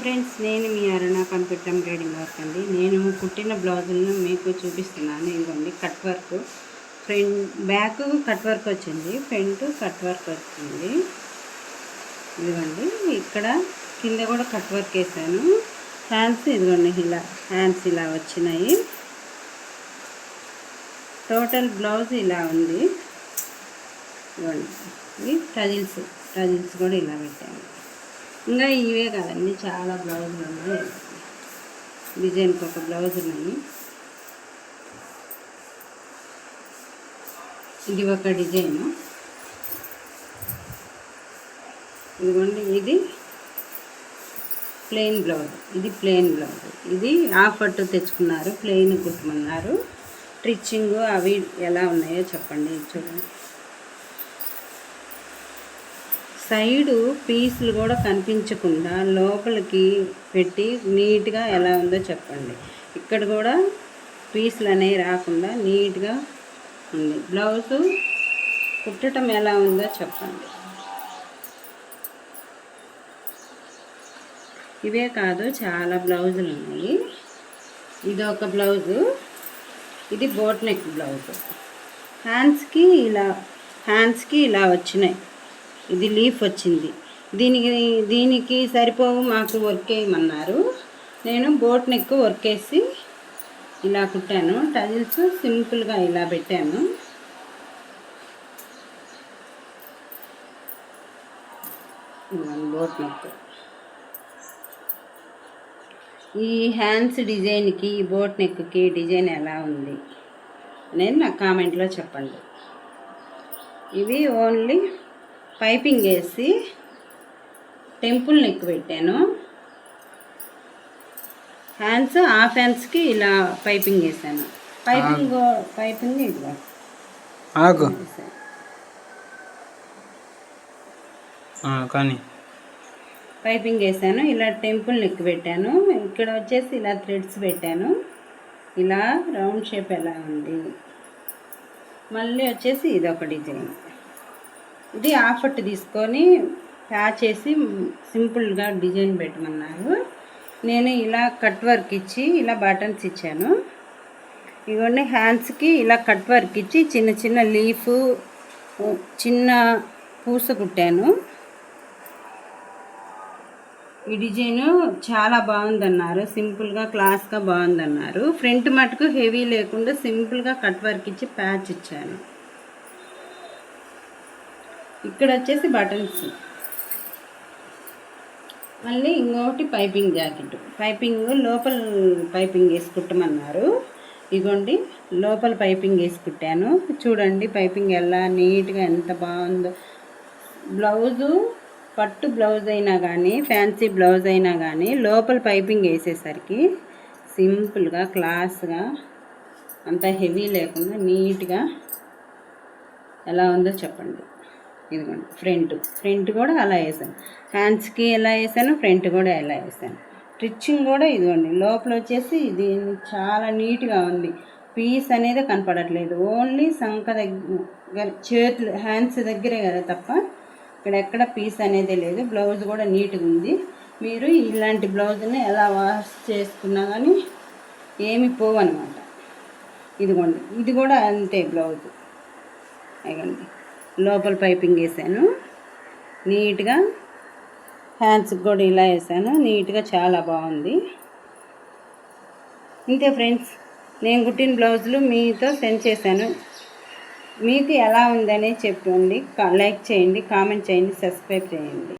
Friends, నేను మీ అరుణ computer embroidering work అండి. నేను కుట్టిన బ్లౌజులను మీకు చూపిస్తున్నాను. ఇదిగోండి cut work, back cut work వచ్చింది, ఫ్రంట్ కట్ వర్క్ వచ్చింది. ఇదిగోండి ఇక్కడ కింద కూడా కట్ వర్క్ వేసాను. హ్యాండ్స్ ఇదిగోండి ఇలా హ్యాండ్స్ ఇలా వచ్చినాయి. టోటల్ బ్లౌజ్ ఇలా ఉంది. ఇదిగోండి టజిల్స్ కూడా ఇలా పెట్టాను. ఇంకా ఇవే కాదండి, చాలా బ్లౌజులు ఉన్నాయి. డిజైన్కి ఒక బ్లౌజ్ ఉన్నాయి. ఇది ఒక డిజైను. ఇదిగోండి ఇది ప్లెయిన్ బ్లౌజ్, ఇది హాఫ్ పట్టు తెచ్చుకున్నారు, ప్లెయిన్ కుట్టమన్నారు. స్టిచ్చింగ్ అవి ఎలా ఉన్నాయో చెప్పండి. చూడండి, సైడు పీసులు కూడా కనిపించకుండా లోపలికి పెట్టి నీట్గా ఎలా ఉందో చెప్పండి. ఇక్కడ కూడా పీసులు అనేవి రాకుండా నీట్గా ఉంది. బ్లౌజు కుట్టడం ఎలా ఉందో చెప్పండి. ఇవే కాదు, చాలా బ్లౌజులు ఉన్నాయి. ఇది ఒక బ్లౌజు, ఇది బోట్ నెక్ బ్లౌజు. హ్యాండ్స్కి ఇలా వచ్చినాయి. ఇది లీఫ్ వచ్చింది. దీనికి సరిపోవు, మాకు వర్క్ వేయమన్నారు. నేను బోట్ నెక్ వర్క్ వేసి ఇలా కుట్టాను. టజిల్స్ సింపుల్గా ఇలా పెట్టాను. బోట్ నెక్, ఈ హ్యాండ్స్ డిజైన్కి ఈ బోట్ నెక్కి డిజైన్ ఎలా ఉంది అనేది నాకు కామెంట్లో చెప్పండి. ఇవి ఓన్లీ పైపింగ్ వేసి టెంపుల్ నెక్ పెట్టాను. హ్యాండ్స్ హాఫ్ హ్యాండ్స్కి ఇలా పైపింగ్ వేసాను. పైపింగ్ ఇదిగో కానీ పైపింగ్ వేసాను. ఇలా టెంపుల్ నెక్ పెట్టాను. ఇక్కడ వచ్చేసి ఇలా థ్రెడ్స్ పెట్టాను. ఇలా రౌండ్ షేప్ ఎలా ఉంది. మళ్ళీ వచ్చేసి ఇది ఒక డిజైన్. ఇది హాఫ్ పట్టు తీసుకొని ప్యాచ్ చేసి సింపుల్గా డిజైన్ పెట్టమన్నారు. నేను ఇలా కట్ వర్క్ ఇచ్చి ఇలా బటన్స్ ఇచ్చాను. ఇవన్నీ హ్యాండ్స్కి ఇలా కట్ వర్క్ ఇచ్చి చిన్న చిన్న లీఫ్, చిన్న పూస కుట్టాను. ఈ డిజైను చాలా బాగుందన్నారు. సింపుల్గా క్లాస్గా బాగుందన్నారు. ఫ్రంట్ మటుకు హెవీ లేకుండా సింపుల్గా కట్ వర్క్ ఇచ్చి ప్యాచ్ ఇచ్చాను. ఇక్కడ వచ్చేసి బటన్స్. మళ్ళీ ఇంకొకటి పైపింగ్ జాకెట్. లోపల పైపింగ్ వేసి కుట్టమన్నారు. ఇగోండి లోపల పైపింగ్ వేసి కుట్టాను. చూడండి పైపింగ్ ఎలా నీట్గా ఎంత బాగుందో. బ్లౌజు పట్టు బ్లౌజ్ అయినా కానీ ఫ్యాన్సీ బ్లౌజ్ అయినా కానీ లోపల పైపింగ్ వేసేసరికి సింపుల్గా క్లాస్గా అంత హెవీ లేకుండా నీట్గా ఎలా ఉందో చెప్పండి. ఇదిగోండి ఫ్రంట్ కూడా అలా వేసాను. హ్యాండ్స్కి ఎలా వేసాను, ఫ్రంట్ కూడా ఎలా వేసాను. స్టిచ్చింగ్ కూడా ఇదిగోండి లోపల వచ్చేసి ఇది చాలా నీట్గా ఉంది. పీస్ అనేది కనపడట్లేదు. ఓన్లీ సంక దగ్గర, చేతులు హ్యాండ్స్ దగ్గరే కదా తప్ప ఇక్కడ ఎక్కడ పీస్ అనేది లేదు. బ్లౌజ్ కూడా నీట్గా ఉంది. మీరు ఇలాంటి బ్లౌజ్ని ఎలా వాష్ చేసుకున్నా కానీ ఏమి పోవు అనమాట. ఇదిగోండి ఇది కూడా అంతే బ్లౌజ్. ఇదిగోండి లోపల పైపింగ్ వేసాను నీట్గా. హ్యాండ్స్కి కూడా ఇలా వేసాను నీట్గా, చాలా బాగుంది. ఇంతే ఫ్రెండ్స్, నేను కుట్టిన బ్లౌజులు మీతో సెండ్ చేశాను. మీకు ఎలా ఉందని చెప్పండి. లైక్ చేయండి, కామెంట్ చేయండి, సబ్స్క్రైబ్ చేయండి.